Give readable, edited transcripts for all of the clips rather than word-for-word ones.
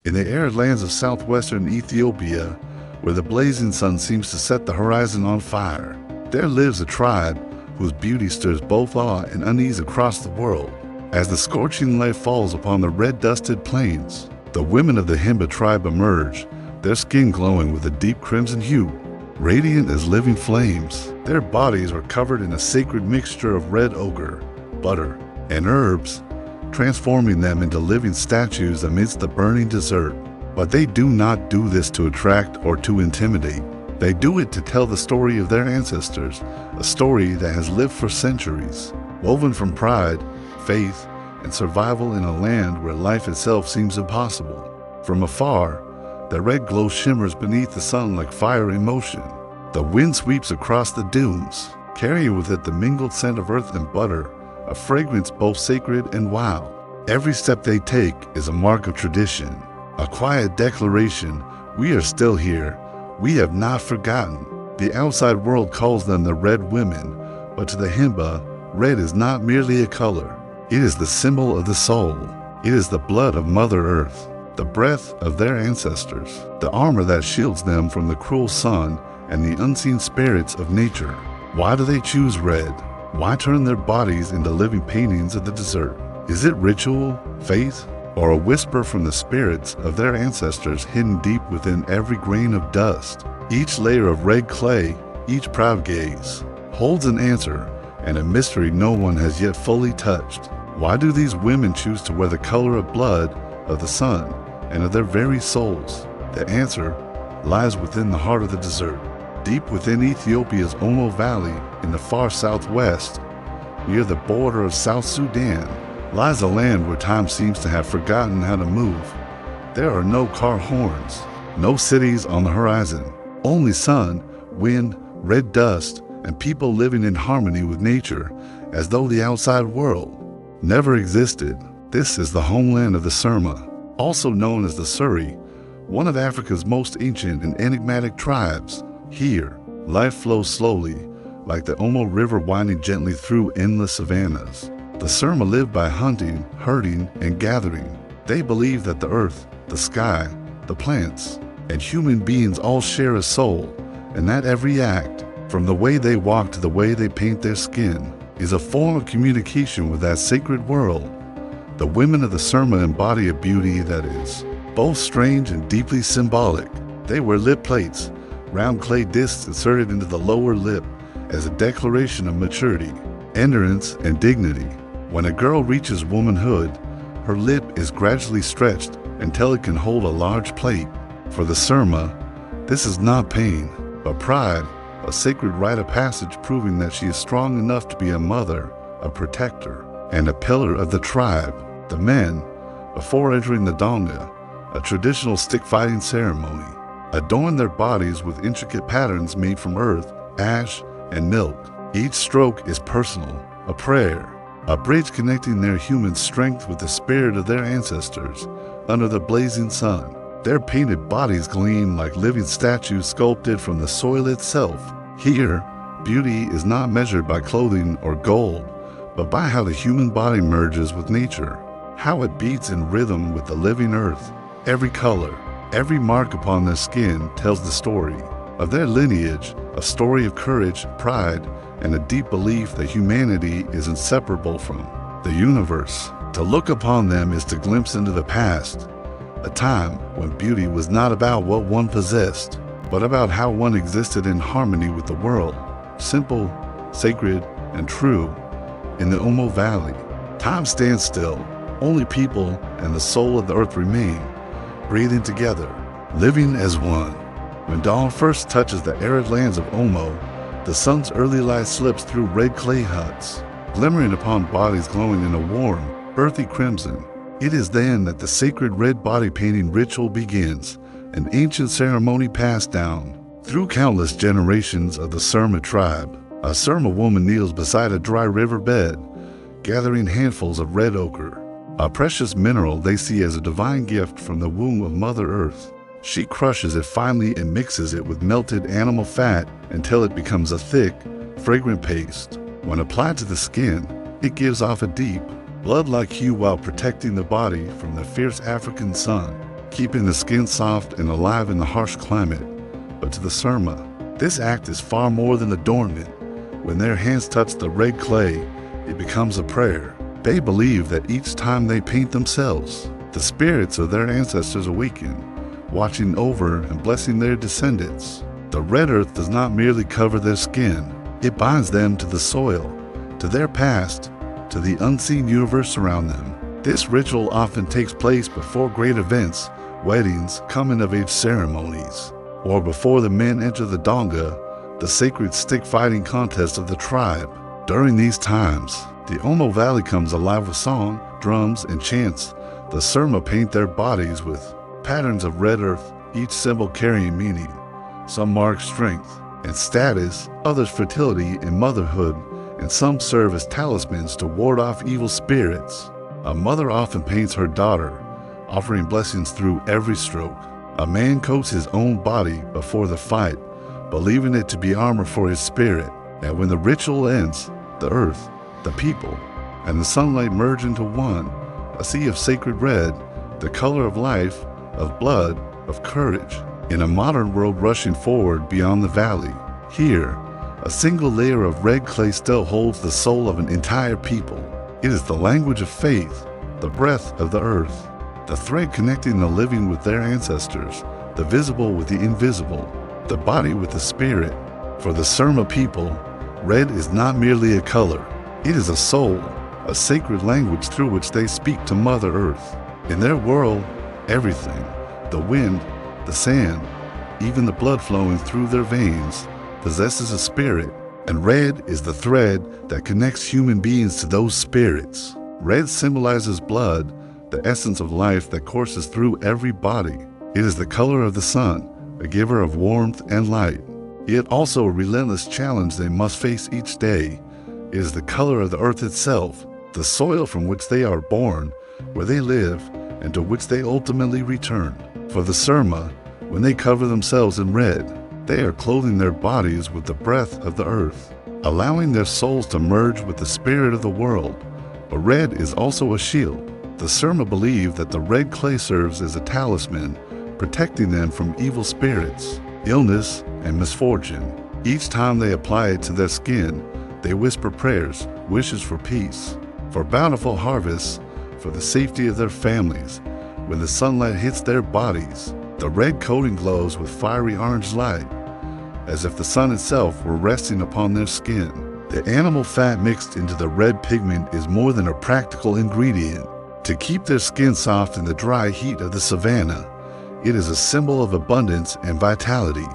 In the arid lands of southwestern Ethiopia, where the blazing sun seems to set the horizon on fire, there lives a tribe whose beauty stirs both awe and unease across the world. As the scorching light falls upon the red-dusted plains, the women of the Himba tribe emerge, their skin glowing with a deep crimson hue, radiant as living flames. Their bodies are covered in a sacred mixture of red ochre, butter, and herbs, transforming them into living statues amidst the burning desert. But they do not do this to attract or to intimidate. They do it to tell the story of their ancestors, a story that has lived for centuries, woven from pride, faith, and survival in a land where life itself seems impossible. From afar, the red glow shimmers beneath the sun like fire in motion. The wind sweeps across the dunes, carrying with it the mingled scent of earth and butter, a fragrance both sacred and wild. Every step they take is a mark of tradition, a quiet declaration: we are still here, we have not forgotten. The outside world calls them the Red Women, but to the Himba, red is not merely a color. It is the symbol of the soul. It is the blood of Mother Earth, the breath of their ancestors, the armor that shields them from the cruel sun and the unseen spirits of nature. Why do they choose red? Why turn their bodies into living paintings of the desert? Is it ritual, faith, or a whisper from the spirits of their ancestors hidden deep within every grain of dust? Each layer of red clay, each proud gaze, holds an answer and a mystery no one has yet fully touched. Why do these women choose to wear the color of blood, of the sun, and of their very souls? The answer lies within the heart of the desert. Deep within Ethiopia's Omo Valley, in the far southwest, near the border of South Sudan, lies a land where time seems to have forgotten how to move. There are no car horns, no cities on the horizon, only sun, wind, red dust, and people living in harmony with nature, as though the outside world never existed. This is the homeland of the Surma, also known as the Suri, one of Africa's most ancient and enigmatic tribes. Here, life flows slowly, like the Omo River winding gently through endless savannas. The Surma live by hunting, herding, and gathering. They believe that the earth, the sky, the plants, and human beings all share a soul, and that every act, from the way they walk to the way they paint their skin, is a form of communication with that sacred world. The women of the Surma embody a beauty that is both strange and deeply symbolic. They wear lip plates, round clay discs inserted into the lower lip as a declaration of maturity, endurance, and dignity. When a girl reaches womanhood, her lip is gradually stretched until it can hold a large plate. For the Surma, this is not pain, but pride, a sacred rite of passage proving that she is strong enough to be a mother, a protector, and a pillar of the tribe. The men, before entering the donga, a traditional stick-fighting ceremony, adorn their bodies with intricate patterns made from earth, ash, and milk. Each stroke is personal, a prayer, a bridge connecting their human strength with the spirit of their ancestors. Under the blazing sun, their painted bodies gleam like living statues sculpted from the soil itself. Here, beauty is not measured by clothing or gold, but by how the human body merges with nature, how it beats in rhythm with the living earth. Every color, every mark upon their skin tells the story of their lineage, a story of courage, pride, and a deep belief that humanity is inseparable from the universe. To look upon them is to glimpse into the past, a time when beauty was not about what one possessed, but about how one existed in harmony with the world, simple, sacred, and true. In the Omo Valley, time stands still. Only people and the soul of the earth remain, breathing together, living as one. When dawn first touches the arid lands of Omo, the sun's early light slips through red clay huts, glimmering upon bodies glowing in a warm, earthy crimson. It is then that the sacred red body painting ritual begins, an ancient ceremony passed down through countless generations of the Surma tribe. A Surma woman kneels beside a dry river bed, gathering handfuls of red ochre, a precious mineral they see as a divine gift from the womb of Mother Earth. She crushes it finely and mixes it with melted animal fat until it becomes a thick, fragrant paste. When applied to the skin, it gives off a deep, blood-like hue while protecting the body from the fierce African sun. keeping the skin soft and alive in the harsh climate. But to the Surma, this act is far more than adornment. When their hands touch the red clay, it becomes a prayer. They believe that each time they paint themselves, the spirits of their ancestors awaken, watching over and blessing their descendants. The red earth does not merely cover their skin, it binds them to the soil, to their past, to the unseen universe around them. This ritual often takes place before great events, weddings, coming-of-age ceremonies, or before the men enter the donga, the sacred stick-fighting contest of the tribe. During these times, the Omo Valley comes alive with song, drums, and chants. The Surma paint their bodies with patterns of red earth, each symbol carrying meaning. Some mark strength and status, others fertility and motherhood, and some serve as talismans to ward off evil spirits. A mother often paints her daughter, offering blessings through every stroke. A man coats his own body before the fight, believing it to be armor for his spirit. And when the ritual ends, the earth, the people, and the sunlight merge into one, a sea of sacred red, the color of life, of blood, of courage. In a modern world rushing forward beyond the valley, here, a single layer of red clay still holds the soul of an entire people. It is the language of faith, the breath of the earth, the thread connecting the living with their ancestors, the visible with the invisible, the body with the spirit. For the Surma people, red is not merely a color. It is a soul, a sacred language through which they speak to Mother Earth. In their world, everything, the wind, the sand, even the blood flowing through their veins, possesses a spirit, and red is the thread that connects human beings to those spirits. Red symbolizes blood, the essence of life that courses through every body. It is the color of the sun, a giver of warmth and light, yet also a relentless challenge they must face each day. It is the color of the earth itself, the soil from which they are born, where they live, and to which they ultimately return. For the Surma, when they cover themselves in red, they are clothing their bodies with the breath of the earth, allowing their souls to merge with the spirit of the world. But red is also a shield. The Surma believe that the red clay serves as a talisman, protecting them from evil spirits, illness, and misfortune. Each time they apply it to their skin, they whisper prayers, wishes for peace, for bountiful harvests, for the safety of their families. When the sunlight hits their bodies, the red coating glows with fiery orange light, as if the sun itself were resting upon their skin. The animal fat mixed into the red pigment is more than a practical ingredient. To keep their skin soft in the dry heat of the savanna, it is a symbol of abundance and vitality.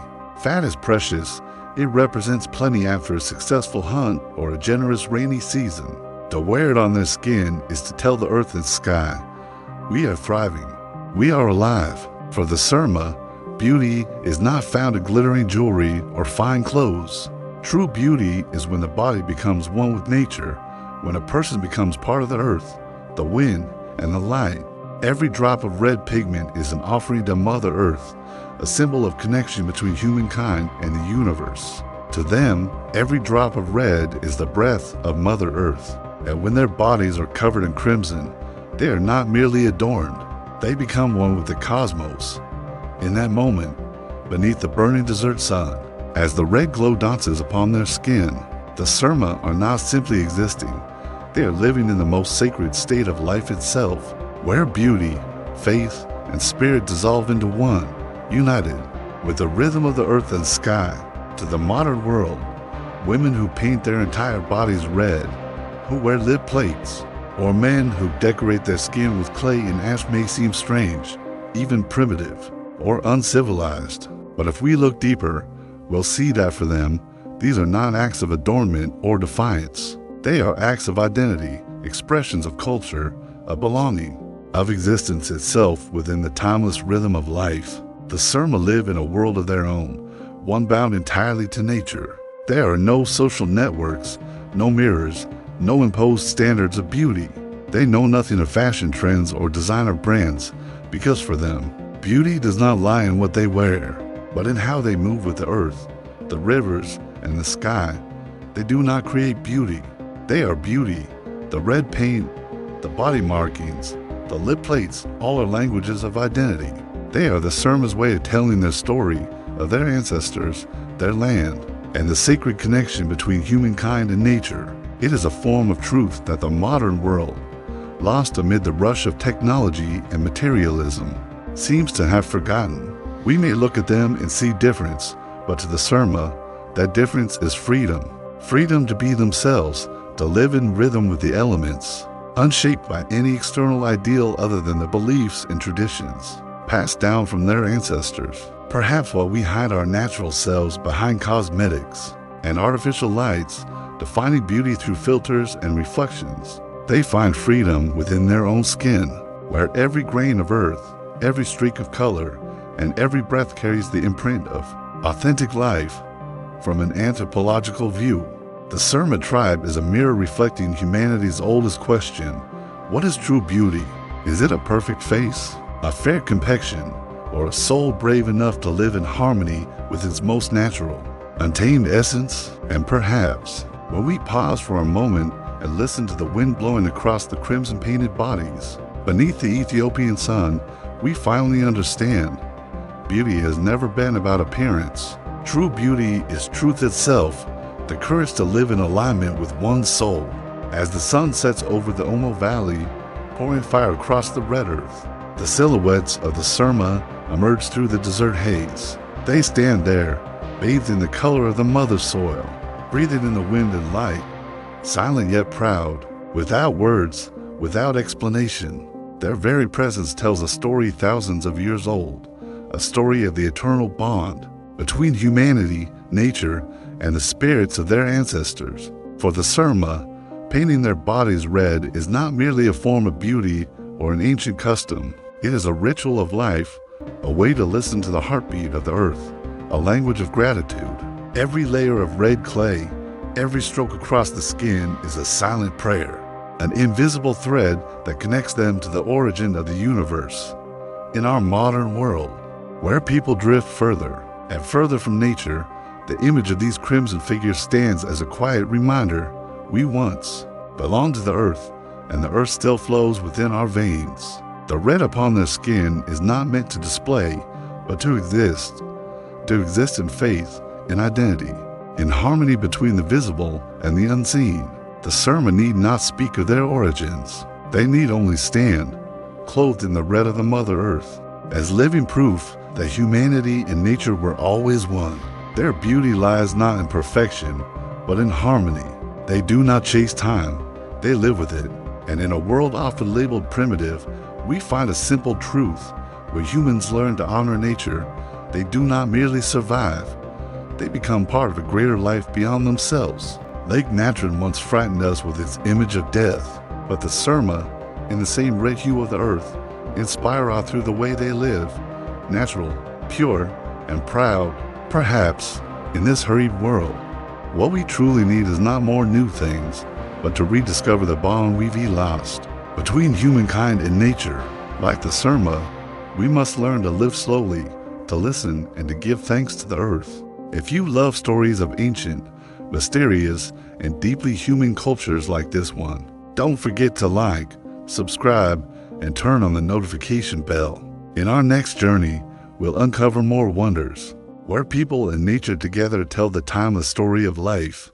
Fat is precious. It represents plenty after a successful hunt or a generous rainy season. To wear it on their skin is to tell the earth and sky, we are thriving, we are alive. For the Surma, beauty is not found in glittering jewelry or fine clothes. True beauty is when the body becomes one with nature, when a person becomes part of the earth, the wind, and the light. Every drop of red pigment is an offering to Mother Earth, a symbol of connection between humankind and the universe. To them, every drop of red is the breath of Mother Earth, and when their bodies are covered in crimson, they are not merely adorned, they become one with the cosmos. In that moment, beneath the burning desert sun, as the red glow dances upon their skin, the Surma are not simply existing, they are living in the most sacred state of life itself, where beauty, faith, and spirit dissolve into one, united with the rhythm of the earth and sky. To the modern world, women who paint their entire bodies red, who wear lip plates, or men who decorate their skin with clay and ash may seem strange, even primitive, or uncivilized. But if we look deeper, we'll see that for them, these are not acts of adornment or defiance. They are acts of identity, expressions of culture, of belonging, of existence itself within the timeless rhythm of life. The Surma live in a world of their own, one bound entirely to nature. There are no social networks, no mirrors, no imposed standards of beauty. They know nothing of fashion trends or designer brands, because for them, beauty does not lie in what they wear, but in how they move with the earth, the rivers, and the sky. They do not create beauty. They are beauty. The red paint, the body markings, the lip plates, all are languages of identity. They are the Surma's way of telling their story of their ancestors, their land, and the sacred connection between humankind and nature. It is a form of truth that the modern world, lost amid the rush of technology and materialism, seems to have forgotten. We may look at them and see difference, but to the Surma, that difference is freedom. Freedom to be themselves, to live in rhythm with the elements, unshaped by any external ideal other than the beliefs and traditions passed down from their ancestors. Perhaps while we hide our natural selves behind cosmetics and artificial lights, defining beauty through filters and reflections, they find freedom within their own skin, where every grain of earth, every streak of color, and every breath carries the imprint of authentic life. From an anthropological view, the Surma tribe is a mirror reflecting humanity's oldest question: what is true beauty? Is it a perfect face, a fair complexion, or a soul brave enough to live in harmony with its most natural, untamed essence? And perhaps, when we pause for a moment and listen to the wind blowing across the crimson-painted bodies beneath the Ethiopian sun, we finally understand beauty has never been about appearance. True beauty is truth itself, the courage to live in alignment with one's soul. As the sun sets over the Omo Valley, pouring fire across the red earth, the silhouettes of the Surma emerge through the desert haze. They stand there, bathed in the color of the mother soil, breathing in the wind and light, silent yet proud, without words, without explanation. Their very presence tells a story thousands of years old, a story of the eternal bond between humanity, nature, and the spirits of their ancestors. For the Surma, painting their bodies red is not merely a form of beauty or an ancient custom. It is a ritual of life, a way to listen to the heartbeat of the earth, a language of gratitude. Every layer of red clay, every stroke across the skin is a silent prayer, an invisible thread that connects them to the origin of the universe. In our modern world, where people drift further and further from nature, the image of these crimson figures stands as a quiet reminder we once belonged to the earth, and the earth still flows within our veins. The red upon their skin is not meant to display, but to exist in faith and identity, in harmony between the visible and the unseen. The Surma need not speak of their origins. They need only stand, clothed in the red of the Mother Earth, as living proof that humanity and nature were always one. Their beauty lies not in perfection, but in harmony. They do not chase time, they live with it. And in a world often labeled primitive, we find a simple truth. Where humans learn to honor nature, they do not merely survive, they become part of a greater life beyond themselves. Lake Natron once frightened us with its image of death, but the Surma, in the same red hue of the earth, inspire us through the way they live, natural, pure, and proud. Perhaps, in this hurried world, what we truly need is not more new things, but to rediscover the bond we've lost between humankind and nature. Like the Surma, we must learn to live slowly, to listen, and to give thanks to the earth. If you love stories of ancient, mysterious, and deeply human cultures like this one, don't forget to like, subscribe, and turn on the notification bell. In our next journey, we'll uncover more wonders, where people and nature together tell the timeless story of life.